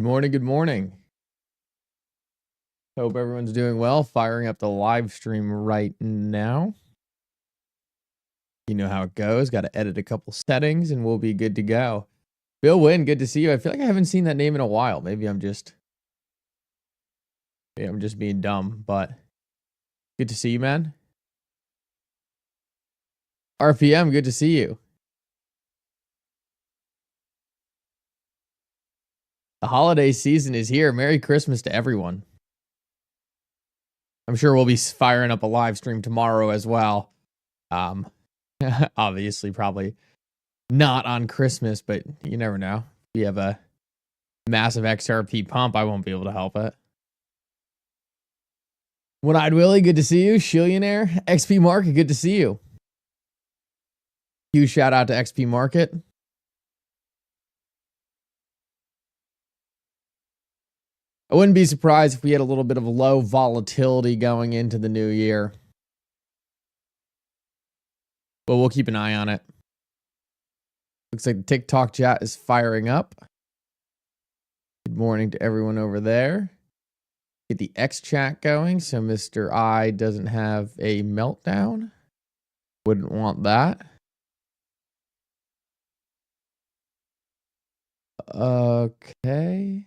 Good morning. Good morning. Hope everyone's doing well. Firing up the live stream right now. You know how it goes. Got to edit a couple settings and we'll be good to go. Bill Wynn, good to see you. I feel like I haven't seen that name in a while. Maybe I'm just being dumb, but good to see you, man. RPM, good to see you. The holiday season is here. Merry Christmas to everyone. I'm sure we'll be firing up a live stream tomorrow as well. Obviously, probably not on Christmas, but you never know. If you have a massive XRP pump, I won't be able to help it. One-Eyed Willie, good to see you. Shillionaire, XP Market, good to see you. Huge shout out to XP Market. I wouldn't be surprised if we had a little bit of low volatility going into the new year. But we'll keep an eye on it. Looks like the TikTok chat is firing up. Good morning to everyone over there. Get the X chat going so Mr. I doesn't have a meltdown. Wouldn't want that. Okay.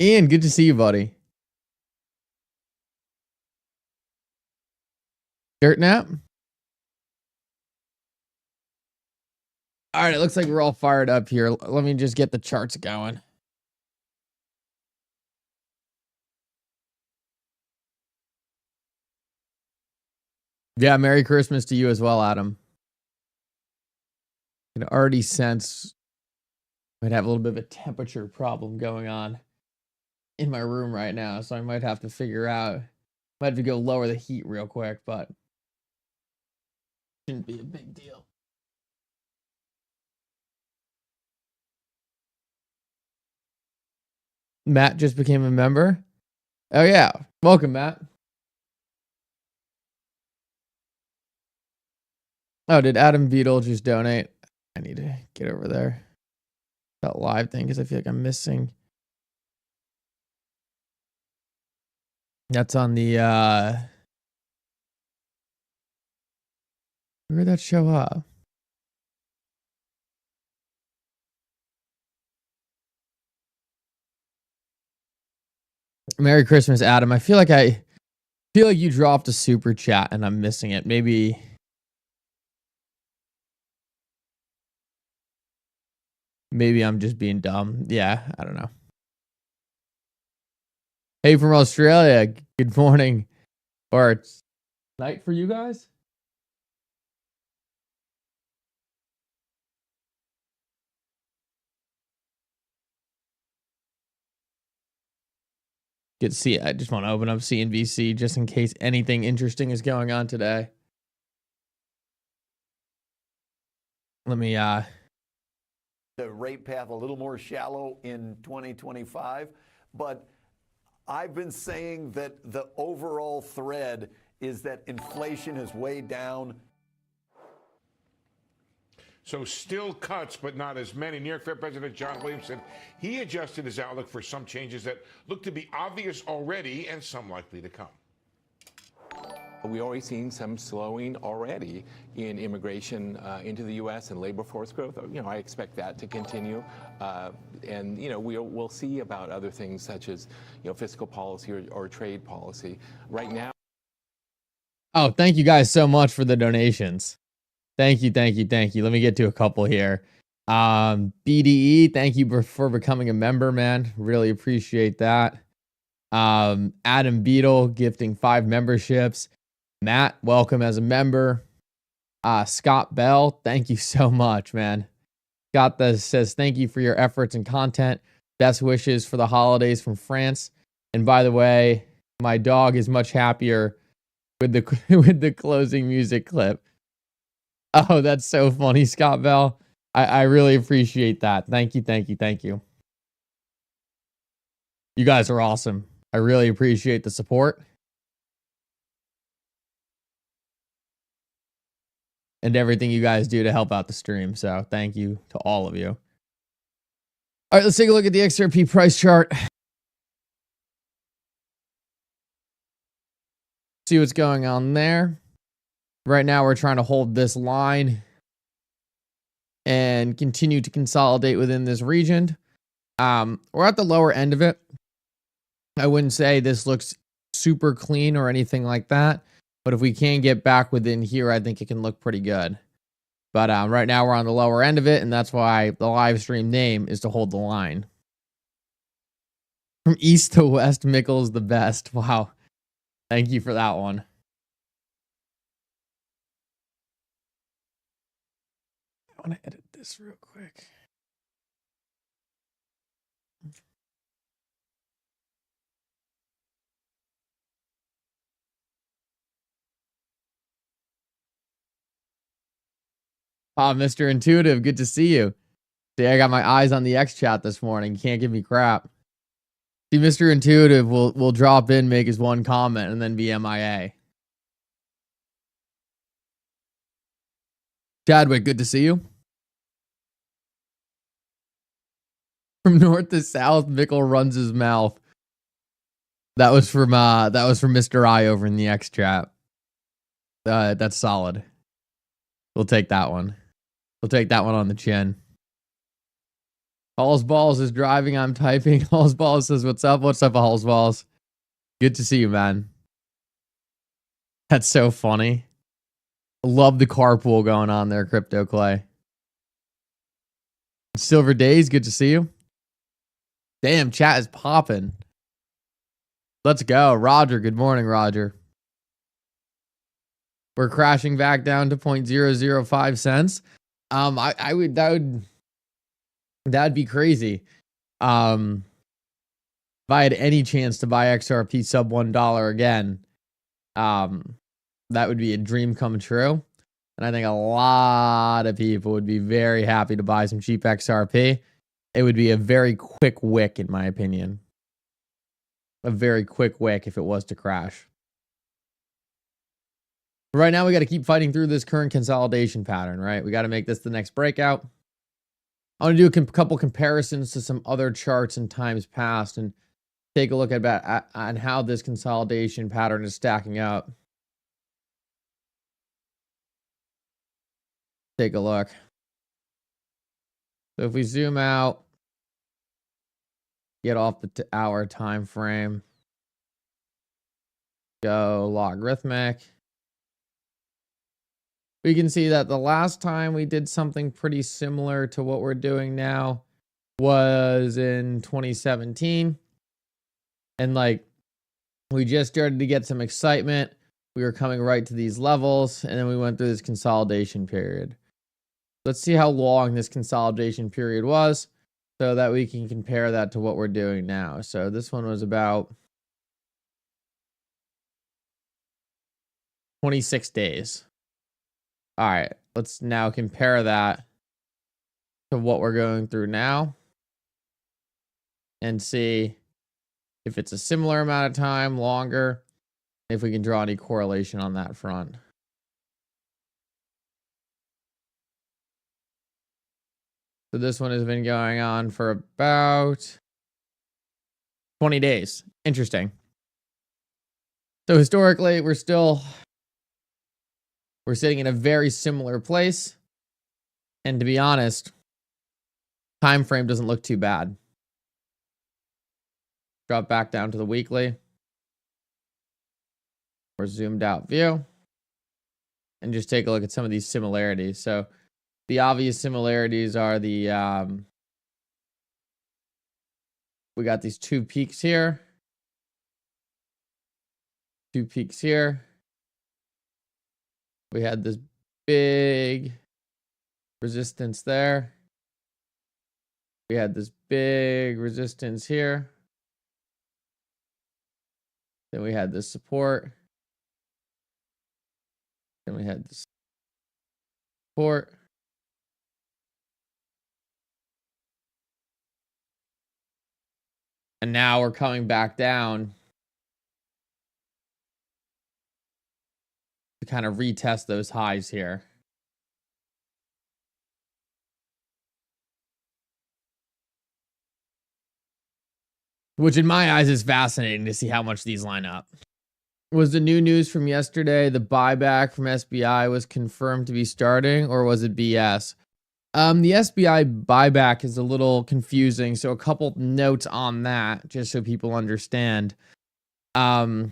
Ian, good to see you, buddy. Dirt nap? All right, it looks like we're all fired up here. Let me just get the charts going. Yeah, Merry Christmas to you as well, Adam. I can already sense I might have a little bit of a temperature problem going on in my room right now, so I might have to figure out, might have to go lower the heat real quick, but shouldn't be a big deal. Matt just became a member. Oh yeah, welcome, Matt. Oh, did Adam Beetle just donate? I need to get over there. That live thing, because I feel like I'm missing. That's on the where did that show up? Merry Christmas, Adam. I feel like you dropped a super chat and I'm missing it. Maybe I'm just being dumb. Yeah, I don't know. Hey, from Australia. Good morning. Or it's night for you guys? Good to see it. I just want to open up CNBC just in case anything interesting is going on today. Let me the rate path a little more shallow in 2025, but I've been saying that the overall thread is that inflation is way down. So still cuts, but not as many. New York Fed President John Williamson, he adjusted his outlook for some changes that look to be obvious already and some likely to come. We're already seeing some slowing already in immigration into the U.S. and labor force growth. I expect that to continue. And, we'll see about other things such as, fiscal policy or trade policy. Right now. Oh, thank you guys so much for the donations. Thank you. Let me get to a couple here. BDE, thank you for becoming a member, man. Really appreciate that. Adam Beetle gifting 5 memberships. Matt, welcome as a member. Scott Bell, thank you so much, man. Scott says, thank you for your efforts and content. Best wishes for the holidays from France. And by the way, my dog is much happier with the with the closing music clip. Oh, that's so funny, Scott Bell. I really appreciate that. Thank you. You guys are awesome. I really appreciate the support. and everything you guys do to help out the stream. So thank you to all of you. All right, let's take a look at the XRP price chart. See what's going on there. Right now, we're trying to hold this line and continue to consolidate within this region. We're at the lower end of it. I wouldn't say this looks super clean or anything like that, but if we can get back within here, I think it can look pretty good. But right now, we're on the lower end of it, and that's why the live stream name is to hold the line. From east to west, Mickle is the best. Wow. Thank you for that one. I want to edit this real quick. Mr. Intuitive, good to see you. See, I got my eyes on the X chat this morning. You can't give me crap. See, Mr. Intuitive will drop in, make his one comment, and then be MIA. Chadwick, good to see you. From north to south, Mickle runs his mouth. That was from Mr. I over in the X chat. That's solid. We'll take that one. We'll take that one on the chin. Halls Balls is driving. I'm typing. Halls Balls says, "What's up? What's up, Halls Balls? Good to see you, man." That's so funny. Love the carpool going on there, Crypto Clay. Silver Days, good to see you. Damn, chat is popping. Let's go. Roger, good morning, Roger. We're crashing back down to 0.005 cents. That'd be crazy. If I had any chance to buy XRP sub $1 again, that would be a dream come true. And I think a lot of people would be very happy to buy some cheap XRP. It would be a very quick wick, in my opinion. A very quick wick if it was to crash. Right now, we got to keep fighting through this current consolidation pattern, right? We got to make this the next breakout. I want to do a couple comparisons to some other charts in times past and take a look at how this consolidation pattern is stacking up. Take a look. So if we zoom out, get off the hour time frame, go logarithmic. We can see that the last time we did something pretty similar to what we're doing now was in 2017. And like, we just started to get some excitement. We were coming right to these levels, and then we went through this consolidation period. Let's see how long this consolidation period was so that we can compare that to what we're doing now. So this one was about 26 days. All right, let's now compare that to what we're going through now and see if it's a similar amount of time, longer, if we can draw any correlation on that front. So this one has been going on for about 20 days. Interesting. So historically, we're sitting in a very similar place. And to be honest, time frame doesn't look too bad. Drop back down to the weekly or zoomed out view and just take a look at some of these similarities. So the obvious similarities are we got these two peaks here, two peaks here. We had this big resistance there. We had this big resistance here. Then we had this support. Then we had this support. And now we're coming back down to kind of retest those highs here. which in my eyes is fascinating to see how much these line up. Was the new news from yesterday the buyback from SBI was confirmed to be starting, or was it BS? The SBI buyback is a little confusing, so a couple notes on that, just so people understand. The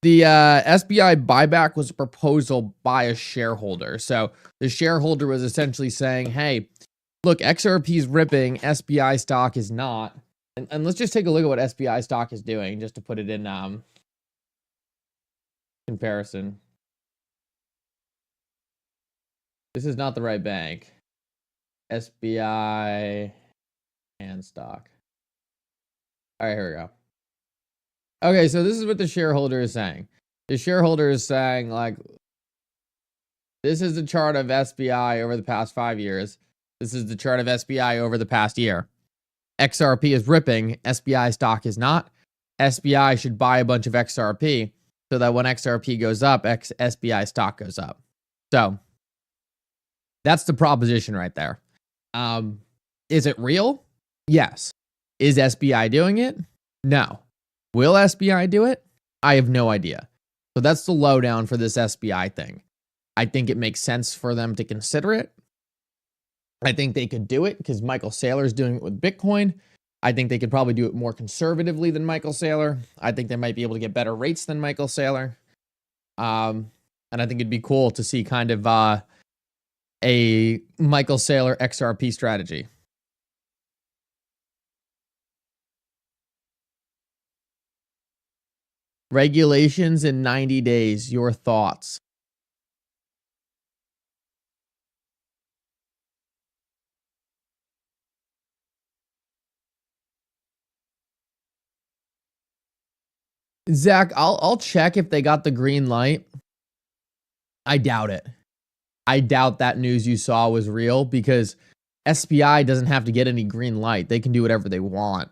SBI buyback was a proposal by a shareholder. So the shareholder was essentially saying, hey, look, XRP is ripping, SBI stock is not. And let's just take a look at what SBI stock is doing, just to put it in comparison. This is not the right bank. SBI and stock. All right, here we go. Okay, so this is what the shareholder is saying. The shareholder is saying, like, this is the chart of SBI over the past 5 years. This is the chart of SBI over the past year. XRP is ripping, SBI stock is not. SBI should buy a bunch of XRP so that when XRP goes up, SBI stock goes up. So that's the proposition right there. Is it real? Yes. Is SBI doing it? No. Will SBI do it? I have no idea. So that's the lowdown for this SBI thing. I think it makes sense for them to consider it. I think they could do it because Michael Saylor is doing it with Bitcoin. I think they could probably do it more conservatively than Michael Saylor. I think they might be able to get better rates than Michael Saylor. And I think it'd be cool to see kind of a Michael Saylor XRP strategy. Regulations in 90 days. Your thoughts? Zach, I'll check if they got the green light. I doubt it. I doubt that news you saw was real because SBI doesn't have to get any green light. They can do whatever they want.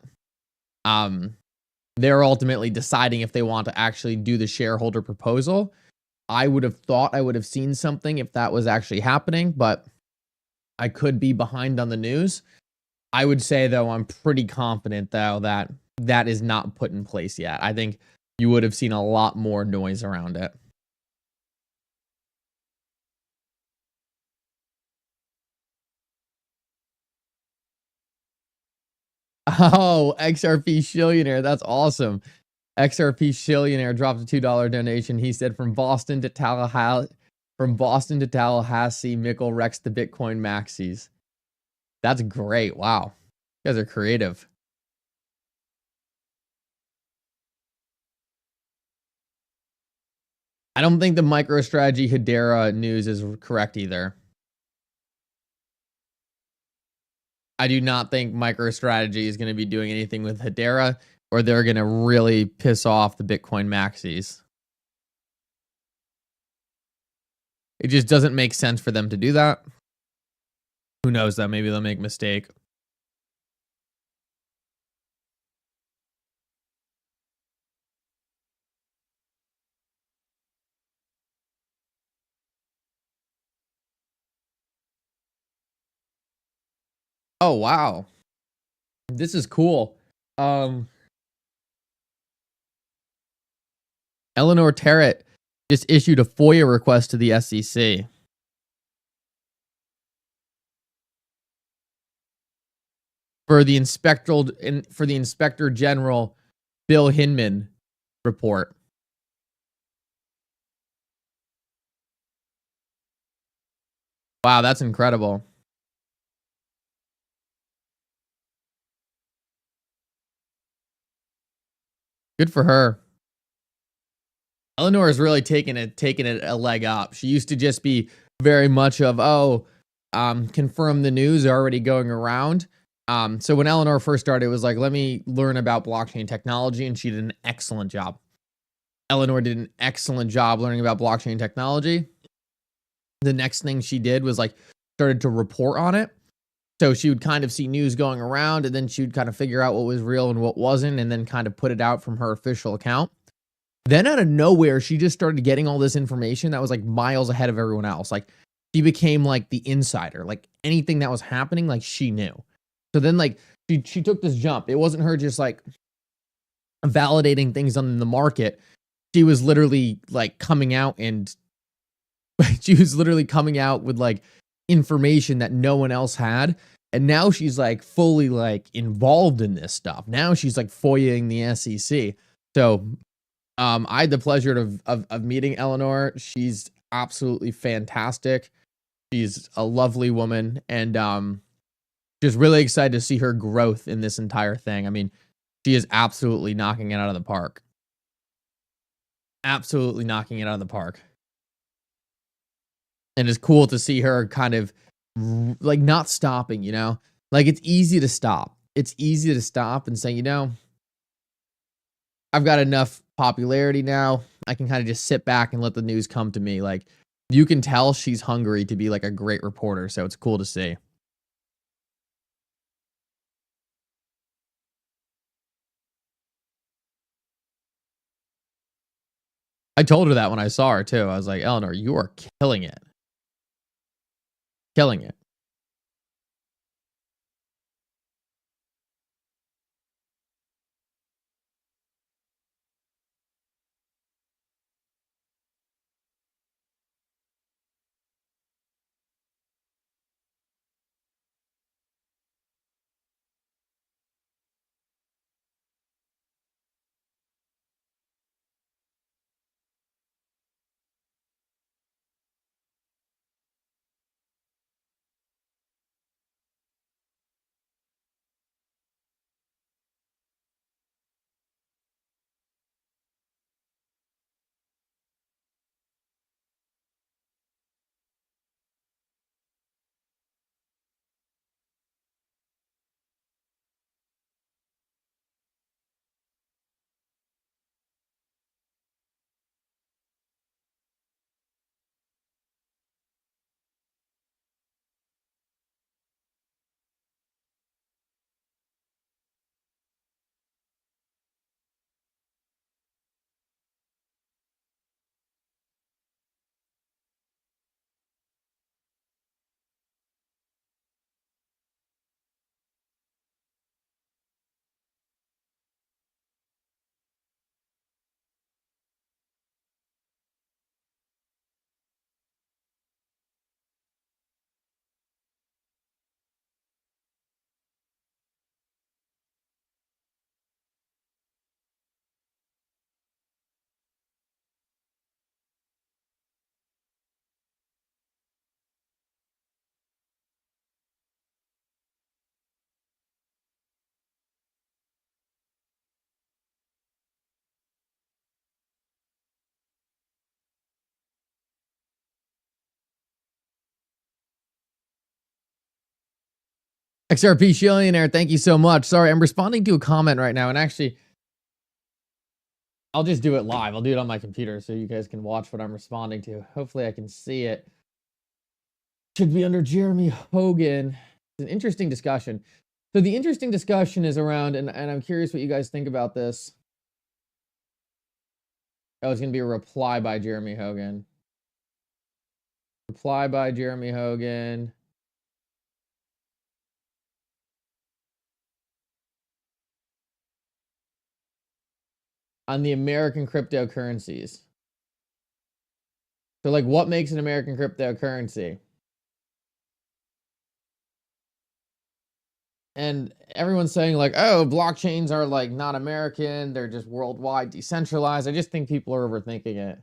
They're ultimately deciding if they want to actually do the shareholder proposal. I would have thought I would have seen something if that was actually happening, but I could be behind on the news. I would say, though, I'm pretty confident, though, that that is not put in place yet. I think you would have seen a lot more noise around it. Oh, XRP Shillionaire. That's awesome. XRP Shillionaire dropped a $2 donation. He said, from Boston to Tallahassee, Mickle wrecks the Bitcoin maxis. That's great. Wow. You guys are creative. I don't think the MicroStrategy Hedera news is correct either. I do not think MicroStrategy is going to be doing anything with Hedera, or they're going to really piss off the Bitcoin maxis. It just doesn't make sense for them to do that. Who knows that? Maybe they'll make a mistake. Oh, wow. This is cool. Eleanor Terrett just issued a FOIA request to the SEC. For the Inspector General Bill Hinman report. Wow, that's incredible. Good for her. Eleanor is really taking it a leg up. She used to just be very much of, confirm the news already going around. So when Eleanor first started, it was like, let me learn about blockchain technology, and she did an excellent job. Eleanor did an excellent job learning about blockchain technology. The next thing she did was like started to report on it. So she would kind of see news going around, and then she would kind of figure out what was real and what wasn't, and then kind of put it out from her official account. Then out of nowhere, she just started getting all this information that was like miles ahead of everyone else. Like she became like the insider, like anything that was happening, like she knew. So then like She took this jump. It wasn't her just like validating things on the market. She was literally like coming out and she was literally coming out with like information that no one else had. And now she's like fully like involved in this stuff. Now she's like FOIAing the SEC. So I had the pleasure of meeting Eleanor. She's absolutely fantastic. She's a lovely woman, and just really excited to see her growth in this entire thing. I mean, she is absolutely knocking it out of the park. Absolutely knocking it out of the park. And it's cool to see her kind of like not stopping, you know? Like it's easy to stop. It's easy to stop and say, you know, I've got enough popularity now. I can kind of just sit back and let the news come to me. Like you can tell she's hungry to be like a great reporter. So it's cool to see. I told her that when I saw her too. I was like, Eleanor, you are killing it. Killing it. XRP Shillionaire, thank you so much. Sorry, I'm responding to a comment right now. And actually, I'll just do it live. I'll do it on my computer so you guys can watch what I'm responding to. Hopefully I can see it. Should be under Jeremy Hogan. It's an interesting discussion. So the interesting discussion is around, and I'm curious what you guys think about this. Oh, it's going to be a reply by Jeremy Hogan. Reply by Jeremy Hogan. On the American cryptocurrencies. So like what makes an American cryptocurrency? And everyone's saying like, oh, blockchains are like not American. They're just worldwide decentralized. I just think people are overthinking it.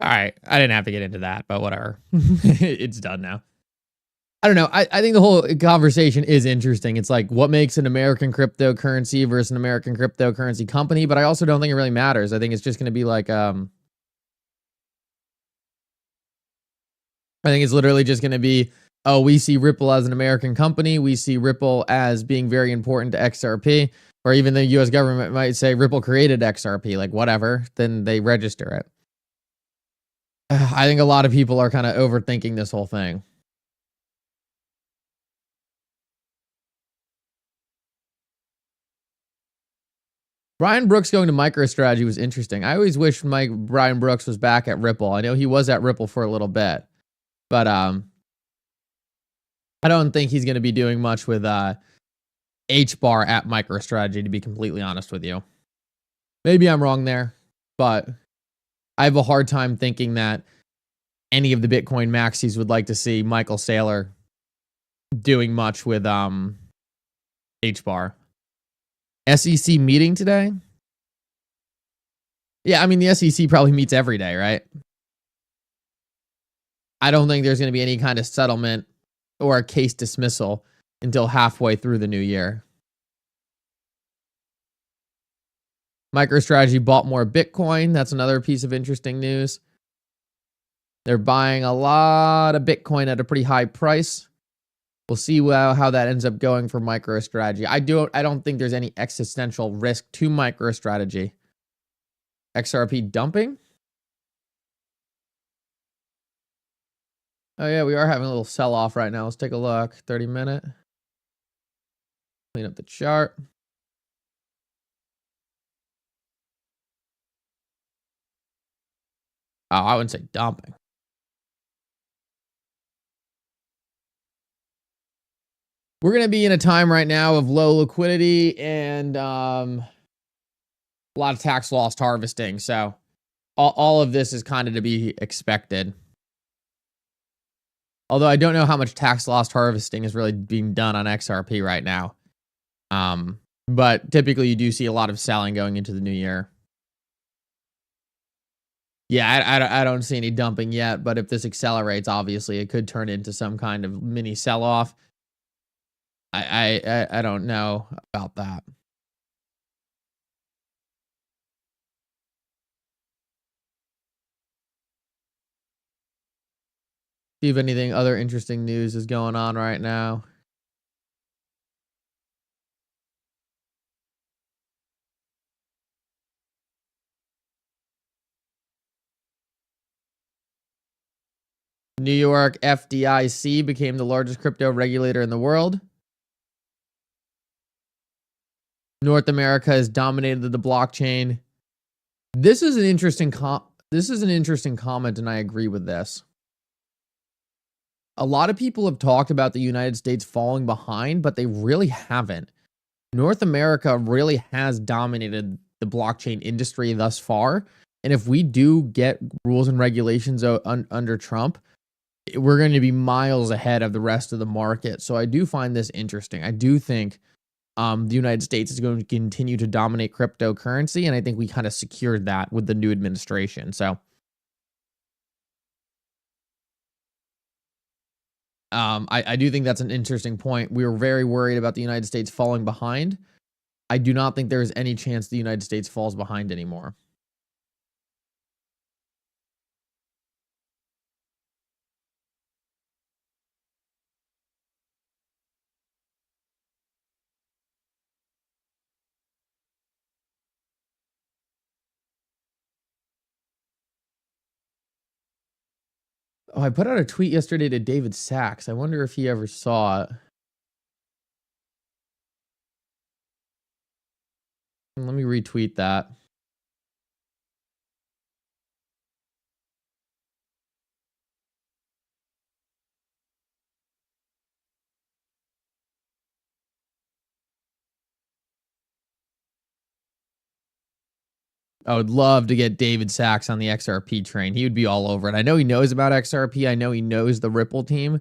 All right. I didn't have to get into that, but whatever. It's done now. I don't know. I think the whole conversation is interesting. It's like, what makes an American cryptocurrency versus an American cryptocurrency company? But I also don't think it really matters. I think it's just going to be like, I think it's literally just going to be, oh, we see Ripple as an American company. We see Ripple as being very important to XRP. Or even the US government might say Ripple created XRP, like whatever. Then they register it. I think a lot of people are kind of overthinking this whole thing. Brian Brooks going to MicroStrategy was interesting. I always wish Brian Brooks was back at Ripple. I know he was at Ripple for a little bit, but I don't think he's going to be doing much with HBAR at MicroStrategy, to be completely honest with you. Maybe I'm wrong there, but I have a hard time thinking that any of the Bitcoin maxis would like to see Michael Saylor doing much with HBAR. SEC meeting today? Yeah, I mean, the SEC probably meets every day, right? I don't think there's going to be any kind of settlement or a case dismissal until halfway through the new year. MicroStrategy bought more Bitcoin. That's another piece of interesting news. They're buying a lot of Bitcoin at a pretty high price. We'll see how that ends up going for MicroStrategy. I don't think there's any existential risk to MicroStrategy. XRP dumping? Oh yeah, we are having a little sell-off right now. Let's take a look. 30-minute. Clean up the chart. Oh, I wouldn't say dumping. We're going to be in a time right now of low liquidity and a lot of tax loss harvesting. So all of this is kind of to be expected. Although I don't know how much tax loss harvesting is really being done on XRP right now. But typically you do see a lot of selling going into the new year. Yeah, I don't see any dumping yet, but if this accelerates, obviously it could turn into some kind of mini sell-off. I don't know about that. See if anything other interesting news is going on right now. New York FDIC became the largest crypto regulator in the world. North America has dominated the blockchain. This is an interesting comment, and I agree with this. A lot of people have talked about the United States falling behind, but they really haven't. North America really has dominated the blockchain industry thus far. And if we do get rules and regulations under Trump, we're going to be miles ahead of the rest of the market. So I do find this interesting. I do think the United States is going to continue to dominate cryptocurrency. And I think we kind of secured that with the new administration. So I do think that's an interesting point. We were very worried about the United States falling behind. I do not think there is any chance the United States falls behind anymore. Oh, I put out a tweet yesterday to David Sachs. I wonder if he ever saw it. Let me retweet that. I would love to get David Sachs on the XRP train. He would be all over it. I know he knows about XRP. I know he knows the Ripple team.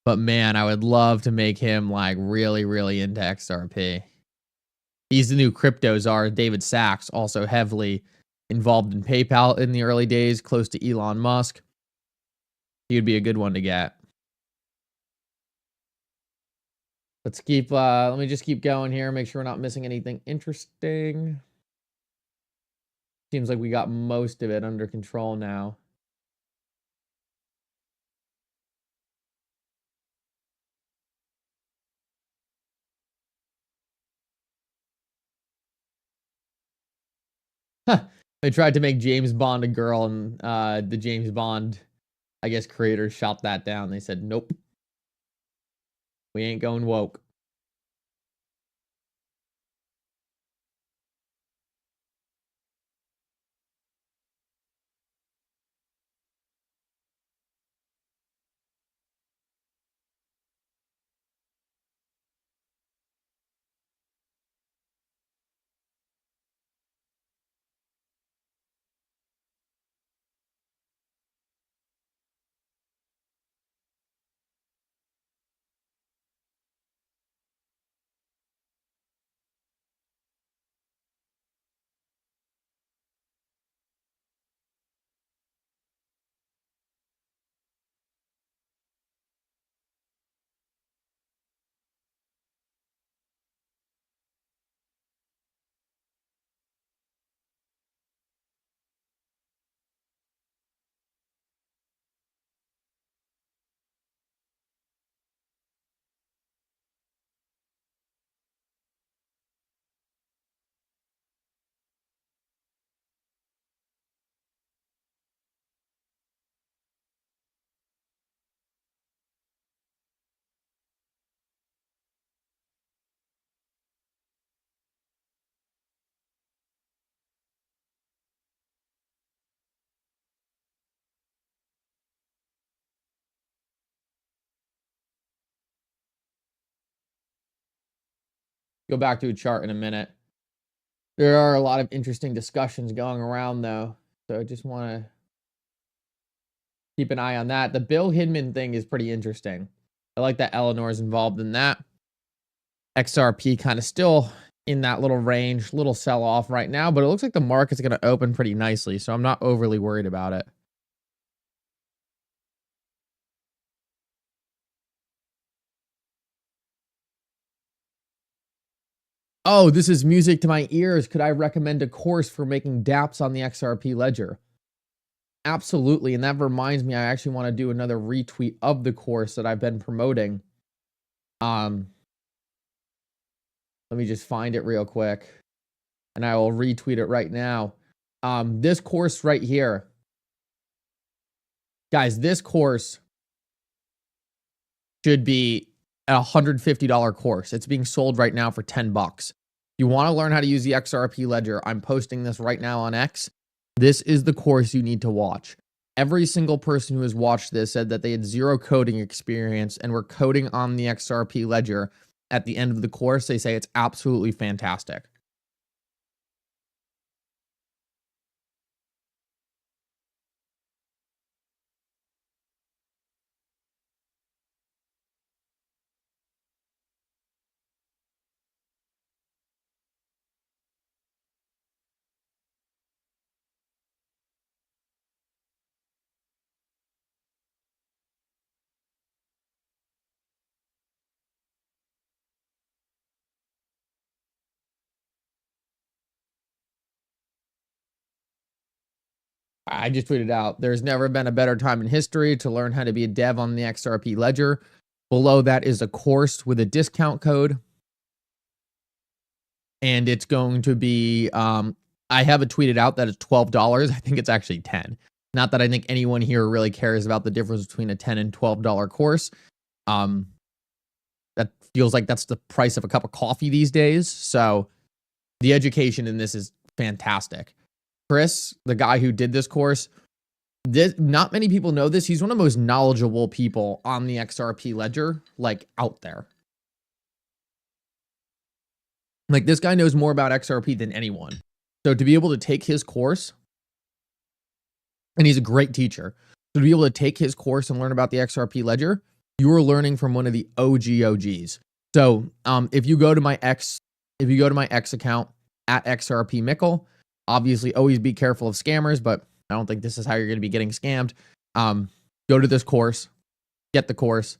But man, I would love to make him like really, really into XRP. He's the new crypto czar. David Sachs also heavily involved in PayPal in the early days, close to Elon Musk. He would be a good one to get. Let's keep, let me just keep going here. Make sure we're not missing anything interesting. Seems like we got most of it under control now. They tried to make James Bond a girl, and the James Bond, I guess, creators shot that down. They said, nope. We ain't going woke. Go back to a chart in a minute. There are a lot of interesting discussions going around, though. So I just want to keep an eye on that. The Bill Hidman thing is pretty interesting. I like that Eleanor's involved in that. XRP kind of still in that little range, little sell-off right now, but it looks like the market's going to open pretty nicely, so I'm not overly worried about it. Oh, this is music to my ears. Could I recommend a course for making dApps on the XRP Ledger? Absolutely. And that reminds me, I actually want to do another retweet of the course that I've been promoting. Let me just find it real quick, and I will retweet it right now. This course right here. Guys, this course should be a $150 course. It's being sold right now for $10. You want to learn how to use the XRP Ledger? I'm posting this right now on X. This is the course you need to watch. Every single person who has watched this said that they had zero coding experience and were coding on the XRP Ledger. At the end of the course, they say it's absolutely fantastic. I just tweeted out, there's never been a better time in history to learn how to be a dev on the XRP Ledger. Below that is a course with a discount code. And it's going to be, I have it tweeted out that it's $12. I think it's actually $10. Not that I think anyone here really cares about the difference between a $10 and $12 course. That feels like that's the price of a cup of coffee these days. So the education in this is fantastic. Chris, the guy who did this course, not many people know this. He's one of the most knowledgeable people on the XRP Ledger, like, out there. Like, this guy knows more about XRP than anyone. So to be able to take his course, and he's a great teacher, so to be able to take his course and learn about the XRP Ledger, you are learning from one of the OGs. So if you go to my X account at XRP Mickle, Obviously, always be careful of scammers, but I don't think this is how you're going to be getting scammed. Go to this course, get the course.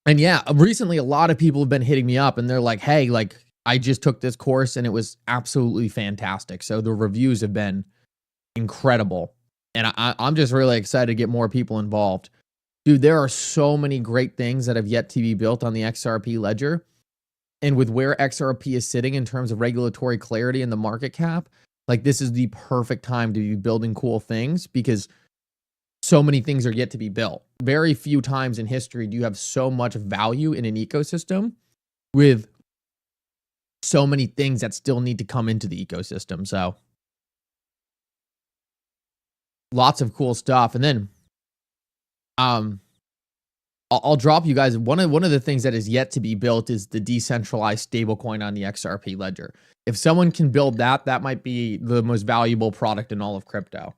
And yeah, recently a lot of people have been hitting me up and they're like, hey, like I just took this course and it was absolutely fantastic. So the reviews have been incredible. And I'm just really excited to get more people involved. Dude, there are so many great things that have yet to be built on the XRP Ledger. And with where XRP is sitting in terms of regulatory clarity and the market cap, like this is the perfect time to be building cool things because so many things are yet to be built. Very few times in history do you have so much value in an ecosystem with so many things that still need to come into the ecosystem. So lots of cool stuff. And then I'll drop you guys. One of the things that is yet to be built is the decentralized stablecoin on the XRP Ledger. If someone can build that, that might be the most valuable product in all of crypto.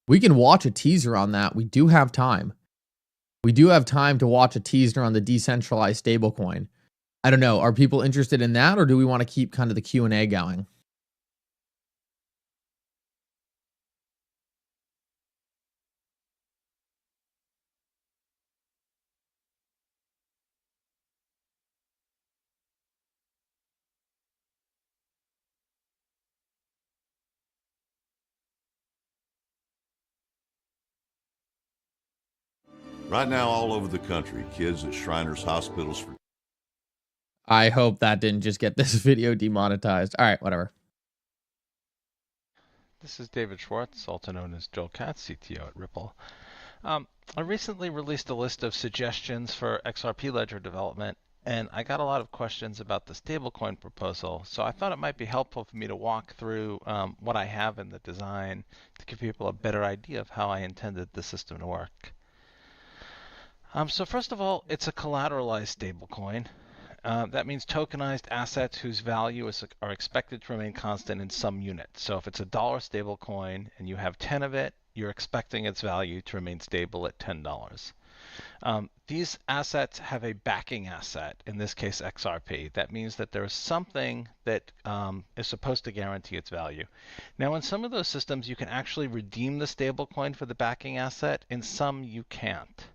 We can watch a teaser on that. We do have time. We do have time to watch a teaser on the decentralized stablecoin. I don't know. Are people interested in that, or do we want to keep kind of the Q&A going? Right now, all over the country, kids at Shriners hospitals for... I hope that didn't just get this video demonetized. All right, whatever. This is David Schwartz, also known as Joel Katz, CTO at Ripple. I recently released a list of suggestions for XRP Ledger development, and I got a lot of questions about the stablecoin proposal, so I thought it might be helpful for me to walk through what I have in the design to give people a better idea of how I intended the system to work. So first of all, it's a collateralized stablecoin. That means tokenized assets whose value are expected to remain constant in some unit. So if it's a dollar stablecoin and you have 10 of it, you're expecting its value to remain stable at $10. These assets have a backing asset, in this case XRP. That means that there is something that is supposed to guarantee its value. Now in some of those systems you can actually redeem the stablecoin for the backing asset, in some you can't.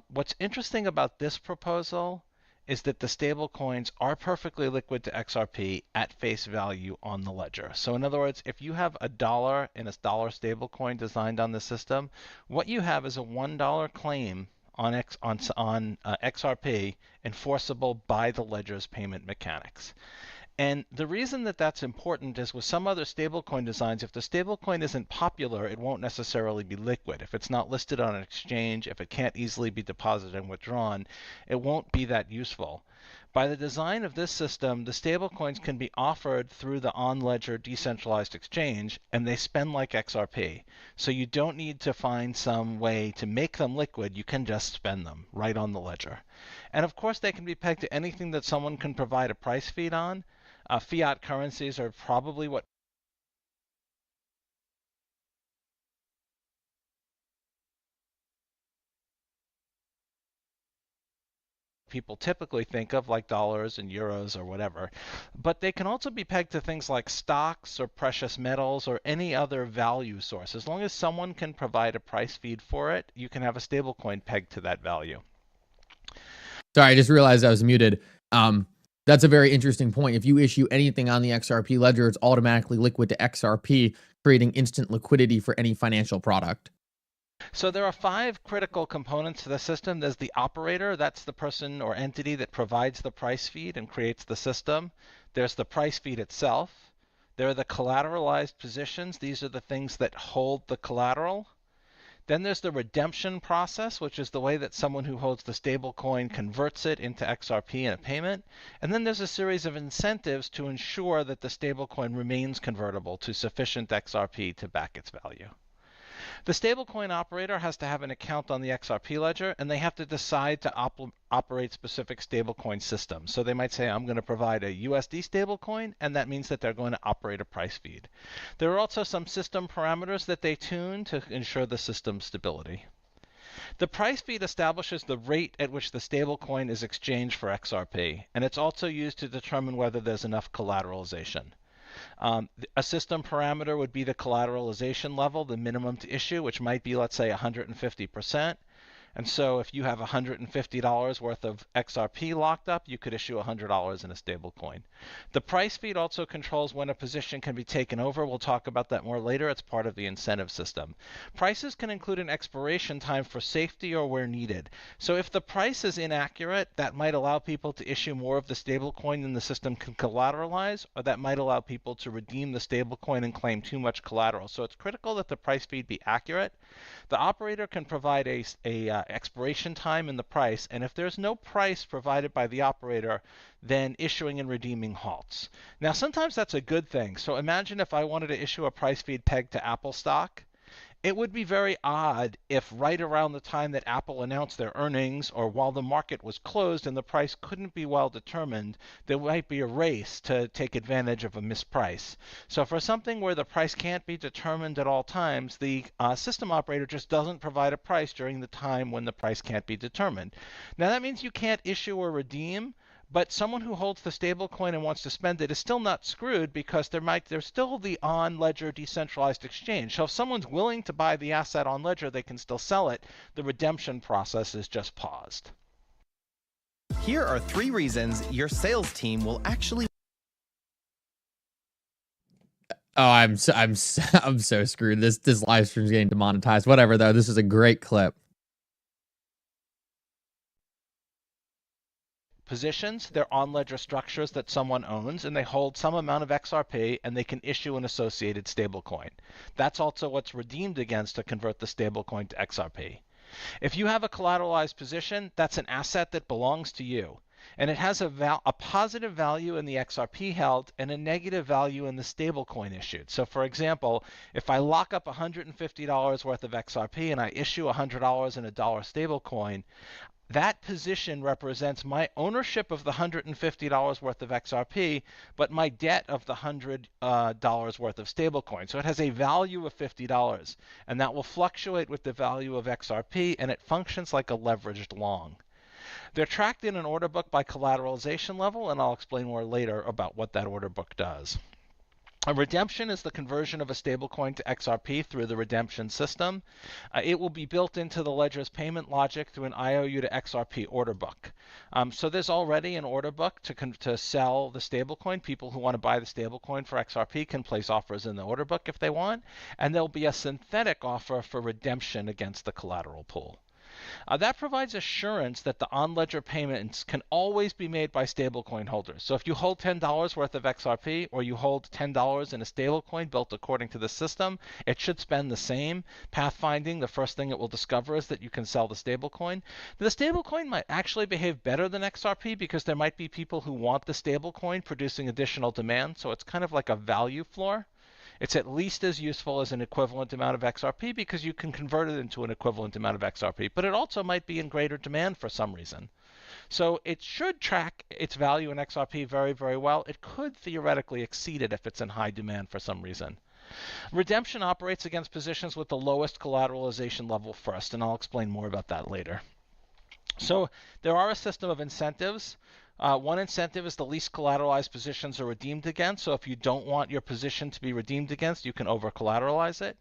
What's interesting about this proposal is that the stable coins are perfectly liquid to XRP at face value on the ledger. So in other words, if you have a dollar in a dollar stable coin designed on the system, what you have is a $1 claim on XRP enforceable by the ledger's payment mechanics. And the reason that that's important is with some other stablecoin designs, if the stablecoin isn't popular, it won't necessarily be liquid. If it's not listed on an exchange, if it can't easily be deposited and withdrawn, it won't be that useful. By the design of this system, the stablecoins can be offered through the on-ledger decentralized exchange, and they spend like XRP. So you don't need to find some way to make them liquid. You can just spend them right on the ledger. And of course, they can be pegged to anything that someone can provide a price feed on. Fiat currencies are probably what people typically think of, like dollars and euros or whatever. But they can also be pegged to things like stocks or precious metals or any other value source. As long as someone can provide a price feed for it, you can have a stablecoin pegged to that value. Sorry, I just realized I was muted. That's a very interesting point. If you issue anything on the XRP Ledger, it's automatically liquid to XRP, creating instant liquidity for any financial product. So there are 5 critical components to the system. There's the operator. That's the person or entity that provides the price feed and creates the system. There's the price feed itself. There are the collateralized positions. These are the things that hold the collateral. Then there's the redemption process, which is the way that someone who holds the stable coin converts it into XRP in a payment. And then there's a series of incentives to ensure that the stable coin remains convertible to sufficient XRP to back its value. The stablecoin operator has to have an account on the XRP ledger, and they have to decide to operate specific stablecoin systems. So they might say, I'm going to provide a USD stablecoin, and that means that they're going to operate a price feed. There are also some system parameters that they tune to ensure the system stability. The price feed establishes the rate at which the stablecoin is exchanged for XRP, and it's also used to determine whether there's enough collateralization. A system parameter would be the collateralization level, the minimum to issue, which might be, let's say, 150%. And so if you have $150 worth of XRP locked up, you could issue $100 in a stable coin. The price feed also controls when a position can be taken over. We'll talk about that more later. It's part of the incentive system. Prices can include an expiration time for safety or where needed. So if the price is inaccurate, that might allow people to issue more of the stable coin than the system can collateralize, or that might allow people to redeem the stable coin and claim too much collateral. So it's critical that the price feed be accurate. The operator can provide a expiration time in the price, and if there's no price provided by the operator, then issuing and redeeming halts. Now, sometimes that's a good thing. So imagine if I wanted to issue a price feed pegged to Apple stock. It would be very odd if right around the time that Apple announced their earnings, or while the market was closed and the price couldn't be well determined, there might be a race to take advantage of a misprice. So for something where the price can't be determined at all times, the system operator just doesn't provide a price during the time when the price can't be determined. Now that means you can't issue or redeem, but someone who holds the stable coin and wants to spend it is still not screwed, because there's still the on-ledger decentralized exchange. So if someone's willing to buy the asset on ledger, they can still sell it. The redemption process is just paused. Here are 3 reasons your sales team will actually... Oh, I'm so screwed. This live stream is getting demonetized. Whatever though, this is a great clip. Positions, they're on-ledger structures that someone owns, and they hold some amount of XRP, and they can issue an associated stablecoin. That's also what's redeemed against to convert the stablecoin to XRP. If you have a collateralized position, that's an asset that belongs to you, and it has a positive value in the XRP held and a negative value in the stablecoin issued. So for example, if I lock up $150 worth of XRP and I issue $100 in a dollar stablecoin, that position represents my ownership of the $150 worth of XRP, but my debt of the $100 worth of stablecoin. So it has a value of $50, and that will fluctuate with the value of XRP, and it functions like a leveraged long. They're tracked in an order book by collateralization level, and I'll explain more later about what that order book does. A redemption is the conversion of a stablecoin to XRP through the redemption system. It will be built into the ledger's payment logic through an IOU to XRP order book. So there's already an order book to sell the stablecoin. People who want to buy the stablecoin for XRP can place offers in the order book if they want, and there'll be a synthetic offer for redemption against the collateral pool. That provides assurance that the on-ledger payments can always be made by stablecoin holders. So if you hold $10 worth of XRP, or you hold $10 in a stablecoin built according to the system, it should spend the same. Pathfinding, the first thing it will discover is that you can sell the stablecoin. The stablecoin might actually behave better than XRP, because there might be people who want the stablecoin producing additional demand, so it's kind of like a value floor. It's at least as useful as an equivalent amount of XRP, because you can convert it into an equivalent amount of XRP, but it also might be in greater demand for some reason. So it should track its value in XRP very, very well. It could theoretically exceed it if it's in high demand for some reason. Redemption operates against positions with the lowest collateralization level first, and I'll explain more about that later. So there are a system of incentives. One incentive is the least collateralized positions are redeemed against. So if you don't want your position to be redeemed against, you can over-collateralize it.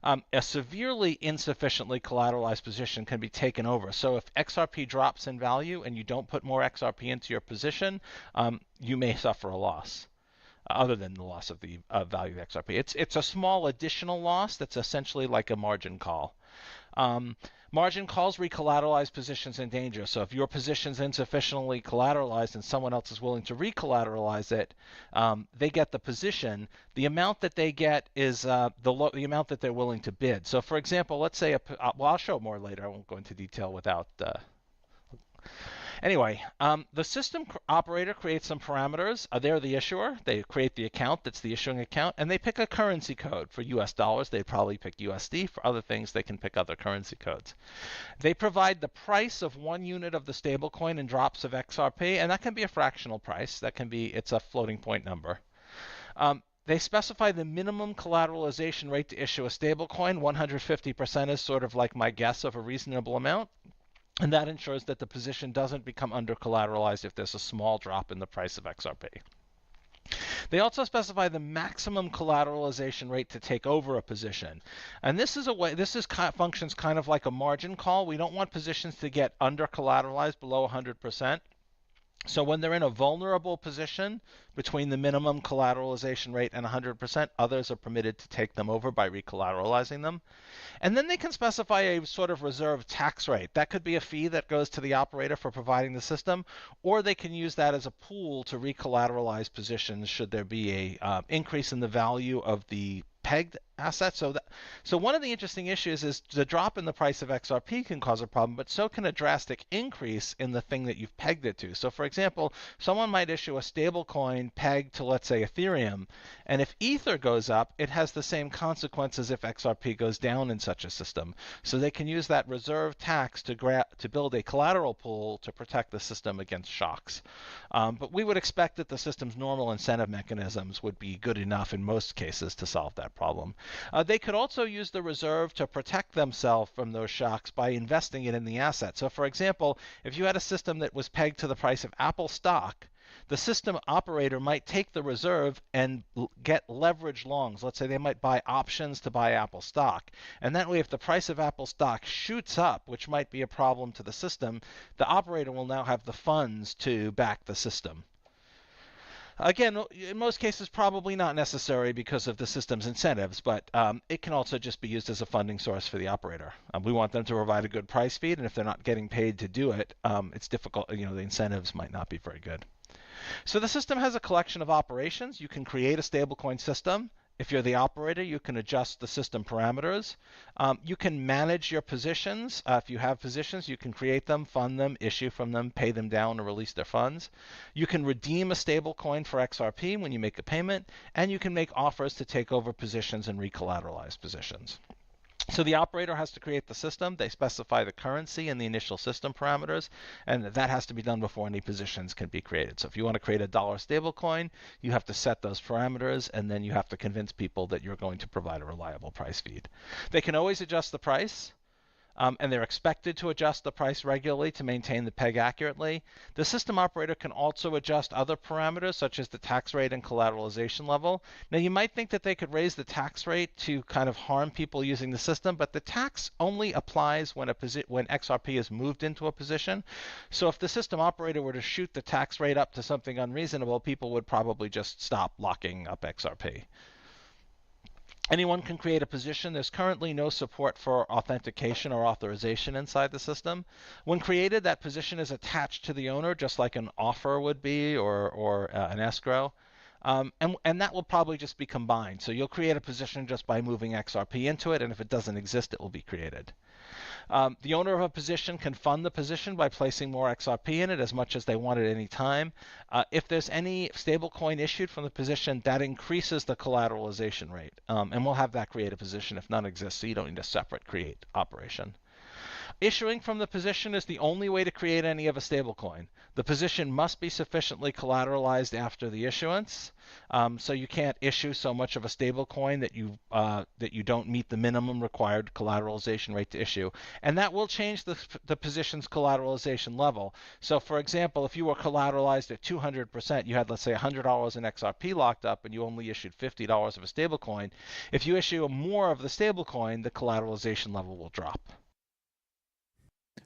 A severely insufficiently collateralized position can be taken over. So if XRP drops in value and you don't put more XRP into your position, you may suffer a loss. Other than the loss of the value of XRP. It's a small additional loss that's essentially like a margin call. Margin calls recollateralize positions in danger. So if your position's insufficiently collateralized and someone else is willing to recollateralize it, they get the position. The amount that they get is the amount that they're willing to bid. So for example, let's say, well, I'll show more later. I won't go into detail without... Anyway, the system operator creates some parameters. They're the issuer. They create the account that's the issuing account, and they pick a currency code. For US dollars, they'd probably pick USD. For other things, they can pick other currency codes. They provide the price of 1 unit of the stablecoin in drops of XRP, and that can be a fractional price. That can be, it's a floating point number. They specify the minimum collateralization rate to issue a stablecoin. 150% is sort of like my guess of a reasonable amount. And that ensures that the position doesn't become under-collateralized if there's a small drop in the price of XRP. They also specify the maximum collateralization rate to take over a position. And this is functions kind of like a margin call. We don't want positions to get under-collateralized below 100%. So when they're in a vulnerable position between the minimum collateralization rate and 100%, others are permitted to take them over by recollateralizing them. And then they can specify a sort of reserve tax rate. That could be a fee that goes to the operator for providing the system, or they can use that as a pool to recollateralize positions should there be a increase in the value of the pegged asset. So one of the interesting issues is the drop in the price of XRP can cause a problem, but so can a drastic increase in the thing that you've pegged it to. So for example, someone might issue a stable coin pegged to, let's say, Ethereum, and if Ether goes up, it has the same consequences if XRP goes down in such a system. So they can use that reserve tax to build a collateral pool to protect the system against shocks. But we would expect that the system's normal incentive mechanisms would be good enough in most cases to solve that problem. They could also use the reserve to protect themselves from those shocks by investing it in the asset. So for example, if you had a system that was pegged to the price of Apple stock, the system operator might take the reserve and get leverage longs. Let's say they might buy options to buy Apple stock. And that way, if the price of Apple stock shoots up, which might be a problem to the system, the operator will now have the funds to back the system. Again, in most cases, probably not necessary because of the system's incentives, but it can also just be used as a funding source for the operator. We want them to provide a good price feed, and if they're not getting paid to do it, it's difficult. The incentives might not be very good. So the system has a collection of operations. You can create a stablecoin system. If you're the operator, you can adjust the system parameters. You can manage your positions. If you have positions, you can create them, fund them, issue from them, pay them down, or release their funds. You can redeem a stablecoin for XRP when you make a payment, and you can make offers to take over positions and recollateralize positions. So the operator has to create the system. They specify the currency and the initial system parameters, and that has to be done before any positions can be created. So if you want to create a dollar stablecoin, you have to set those parameters, and then you have to convince people that you're going to provide a reliable price feed. They can always adjust the price. And they're expected to adjust the price regularly to maintain the peg accurately. The system operator can also adjust other parameters, such as the tax rate and collateralization level. Now, you might think that they could raise the tax rate to kind of harm people using the system, but the tax only applies when XRP is moved into a position. So if the system operator were to shoot the tax rate up to something unreasonable, people would probably just stop locking up XRP. Anyone can create a position. There's currently no support for authentication or authorization inside the system. When created, that position is attached to the owner, just like an offer would be or an escrow. And that will probably just be combined. So you'll create a position just by moving XRP into it, and if it doesn't exist, it will be created. The owner of a position can fund the position by placing more XRP in it as much as they want at any time. If there's any stablecoin issued from the position, that increases the collateralization rate. And we'll have that create a position if none exists, so you don't need a separate create operation. Issuing from the position is the only way to create any of a stablecoin. The position must be sufficiently collateralized after the issuance, so you can't issue so much of a stablecoin that you don't meet the minimum required collateralization rate to issue, and that will change the position's collateralization level. So, for example, if you were collateralized at 200%, you had, let's say, $100 in XRP locked up, and you only issued $50 of a stablecoin. If you issue more of the stablecoin, the collateralization level will drop.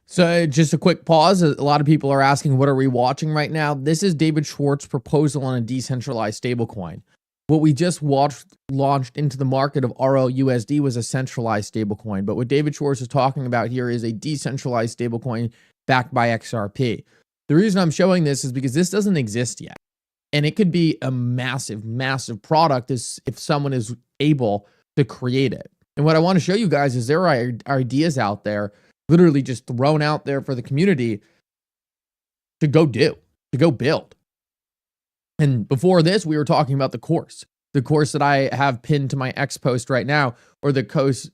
So just a quick pause. A lot of people are asking, what are we watching right now? This is David Schwartz's proposal on a decentralized stablecoin. What we just launched into the market of RLUSD was a centralized stablecoin. But what David Schwartz is talking about here is a decentralized stablecoin backed by XRP. The reason I'm showing this is because this doesn't exist yet. And it could be a massive, massive product if someone is able to create it. And what I want to show you guys is there are ideas out there literally just thrown out there for the community to go build. And before this, we were talking about the course that I have pinned to my X post right now, or the course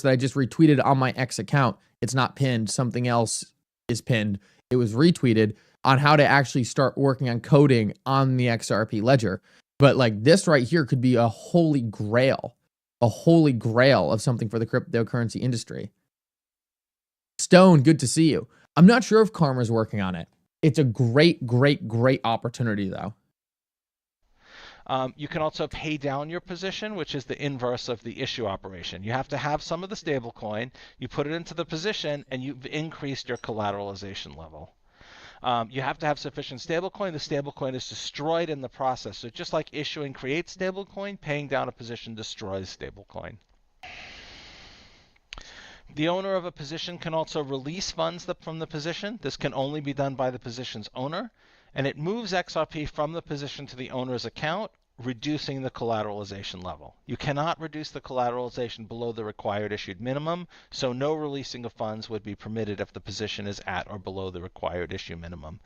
that I just retweeted on my X account. It's not pinned. Something else is pinned. It was retweeted on how to actually start working on coding on the XRP Ledger. But like this right here could be a holy grail of something for the cryptocurrency industry. Stone, good to see you. I'm not sure if Karma's working on it. It's a great opportunity though. You can also pay down your position, which is the inverse of the issue operation. You have to have some of the stablecoin, you put it into the position, and you've increased your collateralization level. You have to have sufficient stablecoin. The stablecoin is destroyed in the process. So just like issuing creates stablecoin, paying down a position destroys stablecoin. The owner of a position can also release funds from the position. This can only be done by the position's owner, and it moves XRP from the position to the owner's account, reducing the collateralization level. You cannot reduce the collateralization below the required issued minimum, so no releasing of funds would be permitted if the position is at or below the required issue minimum.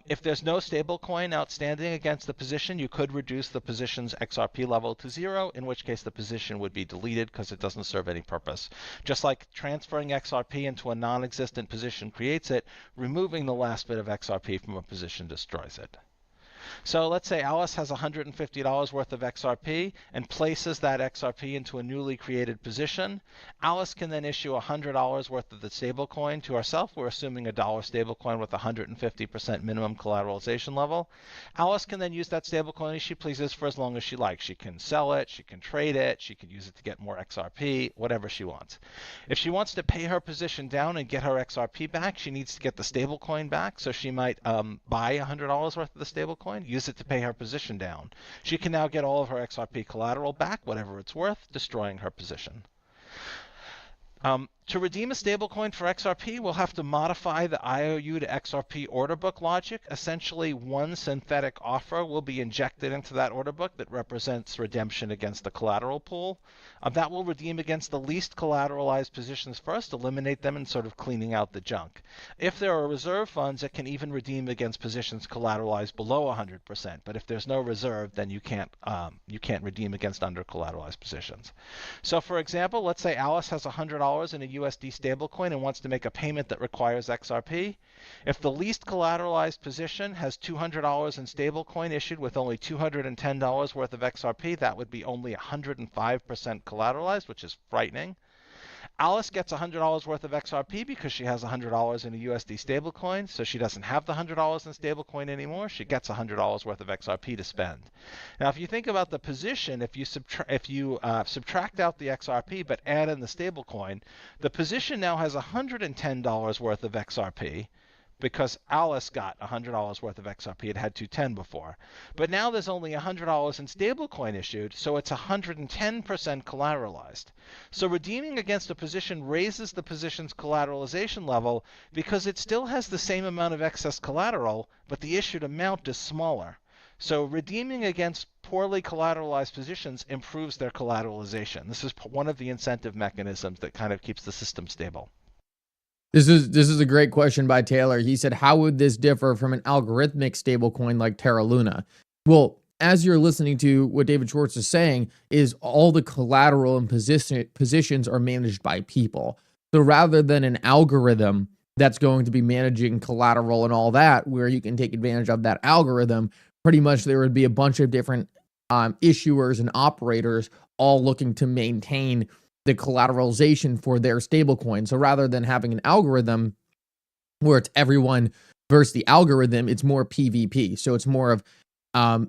If there's no stablecoin outstanding against the position, you could reduce the position's XRP level to 0, in which case the position would be deleted because it doesn't serve any purpose. Just like transferring XRP into a non-existent position creates it, removing the last bit of XRP from a position destroys it. So let's say Alice has $150 worth of XRP and places that XRP into a newly created position. Alice can then issue $100 worth of the stablecoin to herself. We're assuming a dollar stablecoin with 150% minimum collateralization level. Alice can then use that stablecoin as she pleases for as long as she likes. She can sell it, she can trade it, she can use it to get more XRP, whatever she wants. If she wants to pay her position down and get her XRP back, she needs to get the stablecoin back. So she might buy $100 worth of the stablecoin, use it to pay her position down. She can now get all of her XRP collateral back, whatever it's worth, destroying her position. To redeem a stablecoin for XRP, we'll have to modify the IOU to XRP order book logic. Essentially, one synthetic offer will be injected into that order book that represents redemption against the collateral pool. That will redeem against the least collateralized positions first, eliminate them, and sort of cleaning out the junk. If there are reserve funds, it can even redeem against positions collateralized below 100%. But if there's no reserve, then you can't redeem against under collateralized positions. So, for example, let's say Alice has $100 in a USD stablecoin and wants to make a payment that requires XRP. If the least collateralized position has $200 in stablecoin issued with only $210 worth of XRP, that would be only 105% collateralized, which is frightening. Alice gets $100 worth of XRP because she has $100 in a USD stablecoin, so she doesn't have the $100 in stablecoin anymore. She gets $100 worth of XRP to spend. Now, if you think about the position, if you subtract out the XRP but add in the stablecoin, the position now has $110 worth of XRP, because Alice got $100 worth of XRP. It had $210 before. But now there's only $100 in stablecoin issued, so it's 110% collateralized. So redeeming against a position raises the position's collateralization level because it still has the same amount of excess collateral, but the issued amount is smaller. So redeeming against poorly collateralized positions improves their collateralization. This is one of the incentive mechanisms that kind of keeps the system stable. This is a great question by Taylor. He said, how would this differ from an algorithmic stablecoin like Terra Luna? Well, as you're listening to what David Schwartz is saying, is all the collateral and positions are managed by people. So rather than an algorithm that's going to be managing collateral and all that, where you can take advantage of that algorithm, pretty much there would be a bunch of different issuers and operators all looking to maintain the collateralization for their stablecoin. So rather than having an algorithm where it's everyone versus the algorithm, it's more PvP. So it's more of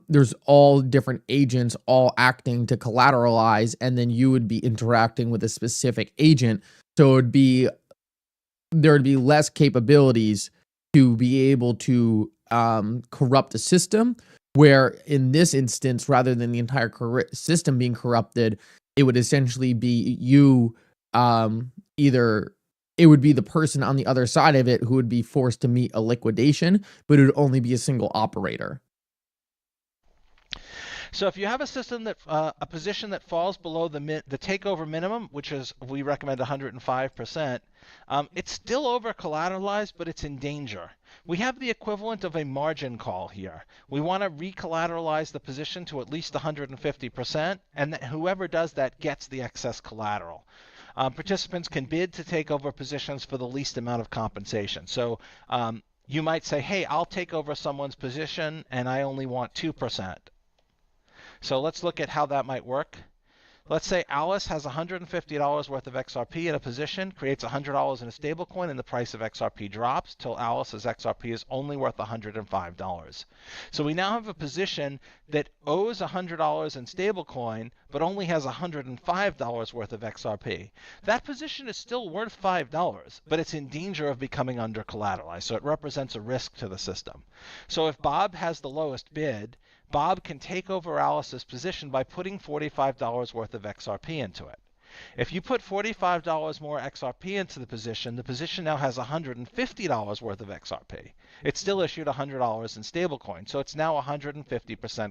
there's all different agents all acting to collateralize, and then you would be interacting with a specific agent. So there would be less capabilities to be able to corrupt the system, where in this instance, rather than the entire system being corrupted, it would essentially be you, either it would be the person on the other side of it who would be forced to meet a liquidation, but it would only be a single operator. So if you have a system that a position that falls below the takeover minimum, which is we recommend 105%, it's still over collateralized, but it's in danger. We have the equivalent of a margin call here. We want to recollateralize the position to at least 150%, and whoever does that gets the excess collateral. Participants can bid to take over positions for the least amount of compensation. So you might say, hey, I'll take over someone's position and I only want 2%. So let's look at how that might work. Let's say Alice has $150 worth of XRP in a position, creates $100 in a stablecoin, and the price of XRP drops till Alice's XRP is only worth $105. So we now have a position that owes $100 in stablecoin, but only has $105 worth of XRP. That position is still worth $5, but it's in danger of becoming under collateralized, so it represents a risk to the system. So if Bob has the lowest bid, Bob can take over Alice's position by putting $45 worth of XRP into it. If you put $45 more XRP into the position now has $150 worth of XRP. It's still issued $100 in stablecoin, so it's now 150%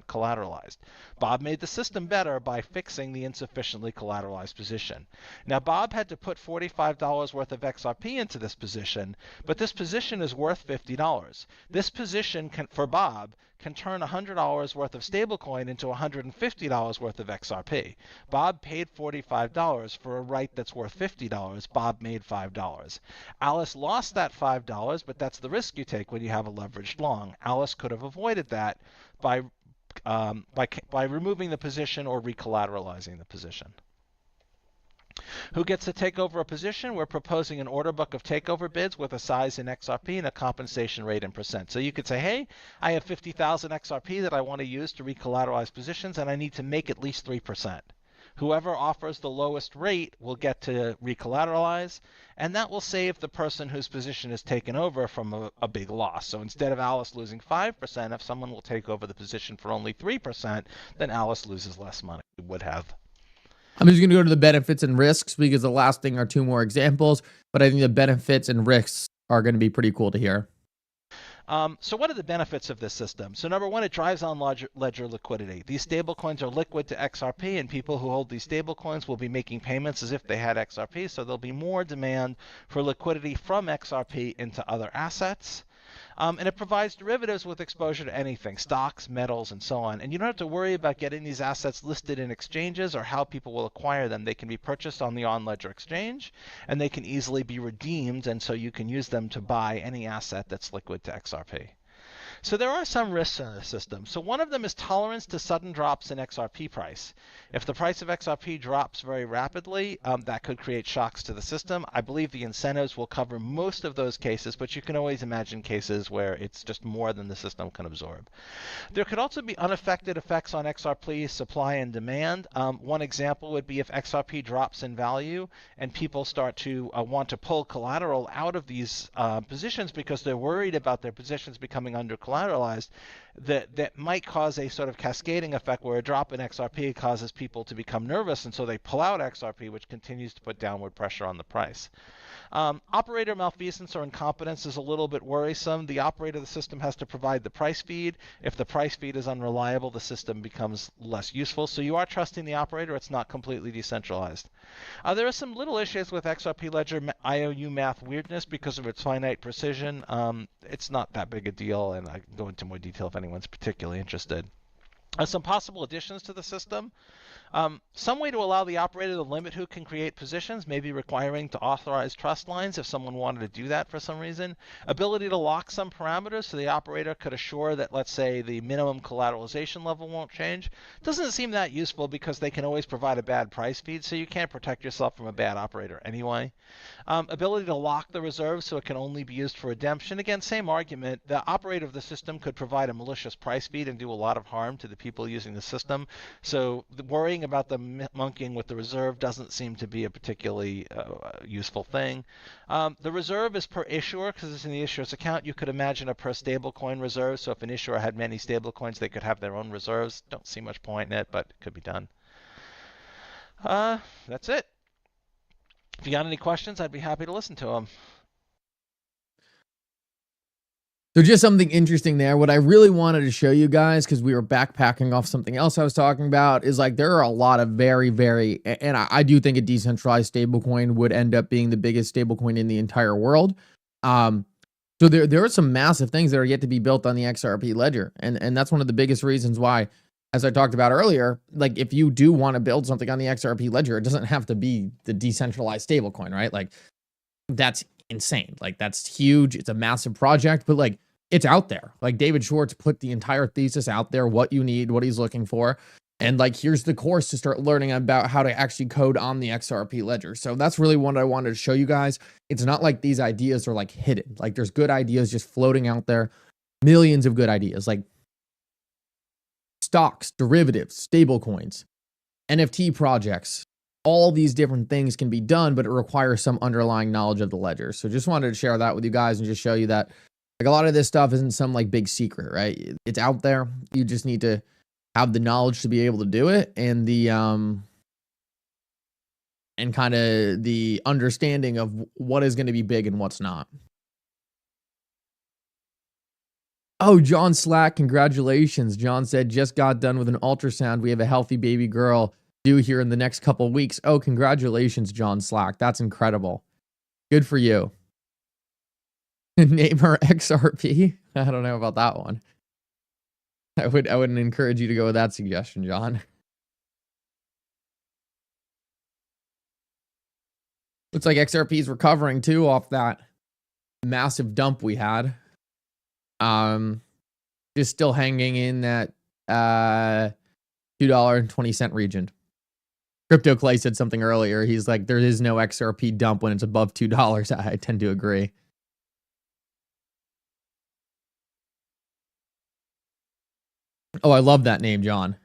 collateralized. Bob made the system better by fixing the insufficiently collateralized position. Now, Bob had to put $45 worth of XRP into this position, but this position is worth $50. This position for Bob can turn $100 worth of stablecoin into $150 worth of XRP. Bob paid $45 for a right that's worth $50. Bob made $5. Alice lost that $5, but that's the risk you take when you have a leveraged long. Alice could have avoided that by removing the position or recollateralizing the position. Who gets to take over a position? We're proposing an order book of takeover bids with a size in XRP and a compensation rate in percent. So you could say, hey, I have 50,000 XRP that I want to use to recollateralize positions, and I need to make at least 3%. Whoever offers the lowest rate will get to recollateralize, and that will save the person whose position is taken over from a big loss. So instead of Alice losing 5%, if someone will take over the position for only 3%, then Alice loses less money than it would have. I'm just going to go to the benefits and risks because the last thing are two more examples, but I think the benefits and risks are going to be pretty cool to hear. So what are the benefits of this system? So number one, it drives on ledger liquidity. These stablecoins are liquid to XRP, and people who hold these stablecoins will be making payments as if they had XRP, so there'll be more demand for liquidity from XRP into other assets. And it provides derivatives with exposure to anything, stocks, metals, and so on. And you don't have to worry about getting these assets listed in exchanges or how people will acquire them. They can be purchased on the on-ledger exchange, and they can easily be redeemed, and so you can use them to buy any asset that's liquid to XRP. So there are some risks in the system. So one of them is tolerance to sudden drops in XRP price. If the price of XRP drops very rapidly, that could create shocks to the system. I believe the incentives will cover most of those cases, but you can always imagine cases where it's just more than the system can absorb. There could also be unaffected effects on XRP supply and demand. One example would be if XRP drops in value and people start to want to pull collateral out of these positions because they're worried about their positions becoming under collateralized, that might cause a sort of cascading effect where a drop in XRP causes people to become nervous, and so they pull out XRP, which continues to put downward pressure on the price. Operator malfeasance or incompetence is a little bit worrisome. The operator of the system has to provide the price feed. If the price feed is unreliable, the system becomes less useful. So you are trusting the operator. It's not completely decentralized. There are some little issues with XRP Ledger IOU math weirdness because of its finite precision. It's not that big a deal, and I can go into more detail if anyone's particularly interested. Some possible additions to the system. Some way to allow the operator to limit who can create positions, maybe requiring to authorize trust lines if someone wanted to do that for some reason. Ability to lock some parameters so the operator could assure that, let's say, the minimum collateralization level won't change. Doesn't seem that useful because they can always provide a bad price feed, so you can't protect yourself from a bad operator anyway. Ability to lock the reserve so it can only be used for redemption. Again, same argument. The operator of the system could provide a malicious price feed and do a lot of harm to the people using the system. So worrying about the monkeying with the reserve doesn't seem to be a particularly useful thing. The reserve is per issuer because it's in the issuer's account. You could imagine a per stablecoin reserve. So if an issuer had many stablecoins, they could have their own reserves. Don't see much point in it, but it could be done. That's it. If you got any questions, I'd be happy to listen to them. So just something interesting there. What I really wanted to show you guys, because we were backpacking off something else I was talking about, is like there are a lot of very, and I do think a decentralized stablecoin would end up being the biggest stablecoin in the entire world. So there are some massive things that are yet to be built on the XRP Ledger, and that's one of the biggest reasons why, as I talked about earlier, like if you do want to build something on the XRP Ledger, it doesn't have to be the decentralized stablecoin, right? Like that's insane. Like that's huge. It's a massive project, but like it's out there. Like David Schwartz put the entire thesis out there, what you need, what he's looking for. And like, here's the course to start learning about how to actually code on the XRP Ledger. So that's really what I wanted to show you guys. It's not like these ideas are like hidden. Like there's good ideas just floating out there. Millions of good ideas like stocks, derivatives, stable coins, NFT projects. All these different things can be done, but it requires some underlying knowledge of the ledger. So just wanted to share that with you guys and just show you that like a lot of this stuff isn't some like big secret, right? It's out there. You just need to have the knowledge to be able to do it, and the and kind of the understanding of what is going to be big and what's not. Oh, John Slack, congratulations. John said, just got done with an ultrasound. We have a healthy baby girl due here in the next couple of weeks. Oh, congratulations, John Slack. That's incredible. Good for you. Name her XRP. I don't know about that one. I wouldn't encourage you to go with that suggestion, John. Looks like XRP is recovering too off that massive dump we had. Just still hanging in that $2.20 region. Crypto Clay said something earlier. He's like, there is no XRP dump when it's above $2. I tend to agree. Oh, I love that name, John.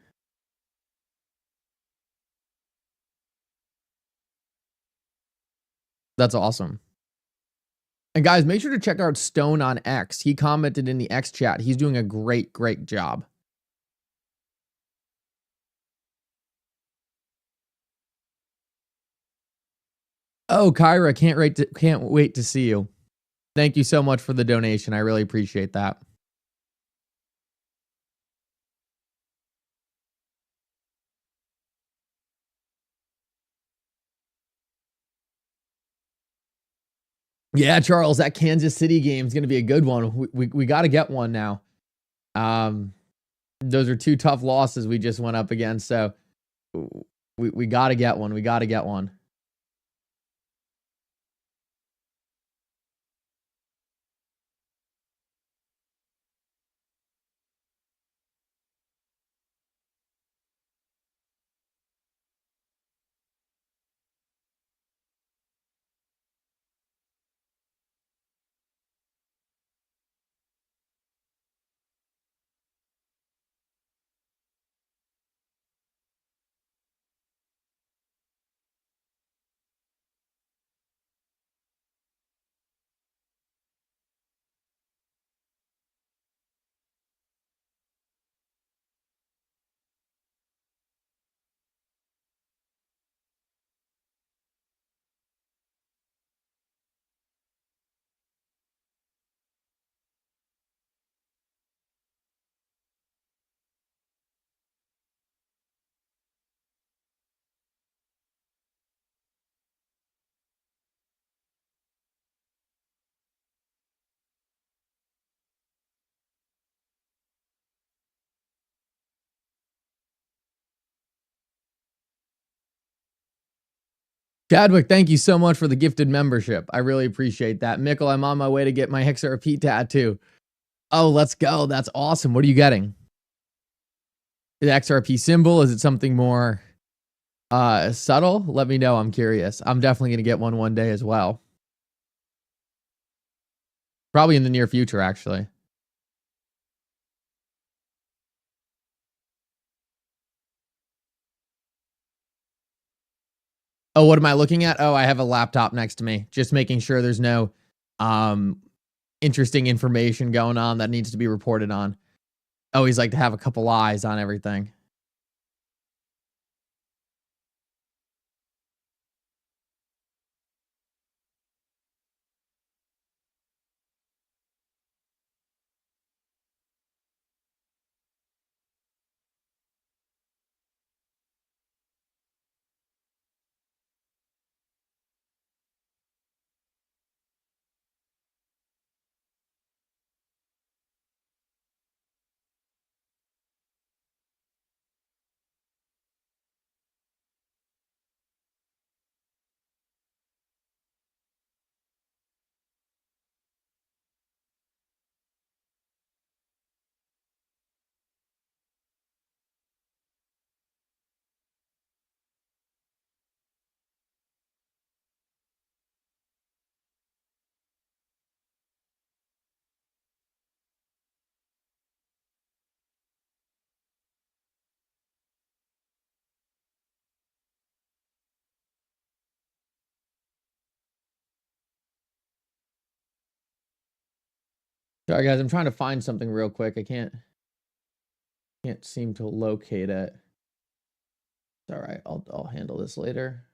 That's awesome. And guys, make sure to check out Stone on X. He commented in the X chat. He's doing a great job. Oh, Kyra, can't wait to see you. Thank you so much for the donation. I really appreciate that. Yeah, Charles, that Kansas City game is going to be a good one. We got to get one now. Those are two tough losses we just went up against, so we got to get one. We got to get one. Chadwick, thank you so much for the gifted membership. I really appreciate that. Mickle, I'm on my way to get my XRP tattoo. Oh, let's go. That's awesome. What are you getting? The XRP symbol? Is it something more subtle? Let me know. I'm curious. I'm definitely going to get one day as well. Probably in the near future, actually. Oh, what am I looking at? Oh, I have a laptop next to me. Just making sure there's no interesting information going on that needs to be reported on. Always like to have a couple eyes on everything. Sorry guys, I'm trying to find something real quick. I can't seem to locate it. It's all right. I'll handle this later.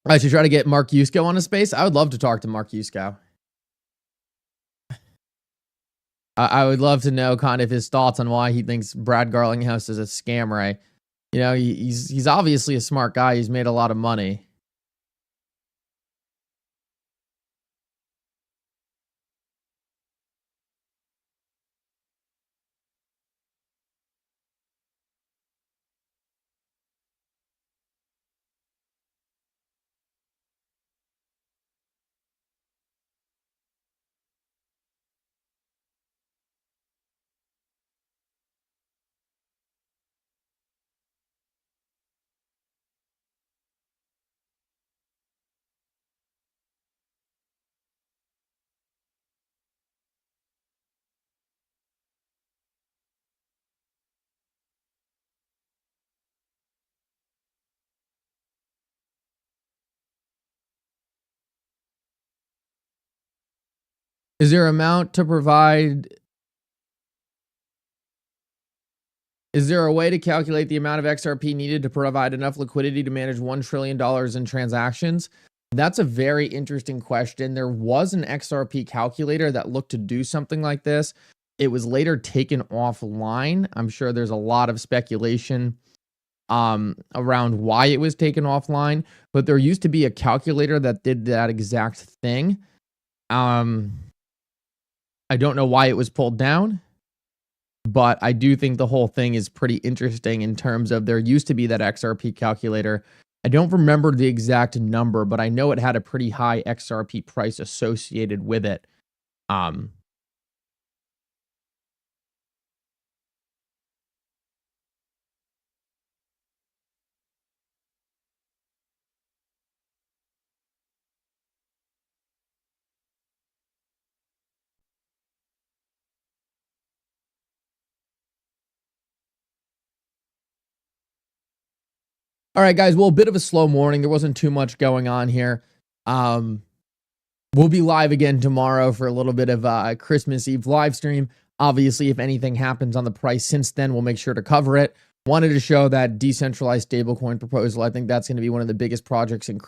I should try to get Mark Yusko on a space. I would love to talk to Mark Yusko. I would love to know kind of his thoughts on why he thinks Brad Garlinghouse is a scam, right? You know, he's obviously a smart guy. He's made a lot of money. Is there amount to provide? Is there a way to calculate the amount of XRP needed to provide enough liquidity to manage $1 trillion in transactions? That's a very interesting question. There was an XRP calculator that looked to do something like this. It was later taken offline. I'm sure there's a lot of speculation around why it was taken offline, but there used to be a calculator that did that exact thing. I don't know why it was pulled down, but I do think the whole thing is pretty interesting in terms of there used to be that XRP calculator. I don't remember the exact number, but I know it had a pretty high XRP price associated with it. All right, guys. Well, a bit of a slow morning. There wasn't too much going on here. We'll be live again tomorrow for a little bit of a Christmas Eve live stream. Obviously, if anything happens on the price since then, we'll make sure to cover it. Wanted to show that decentralized stablecoin proposal. I think that's going to be one of the biggest projects in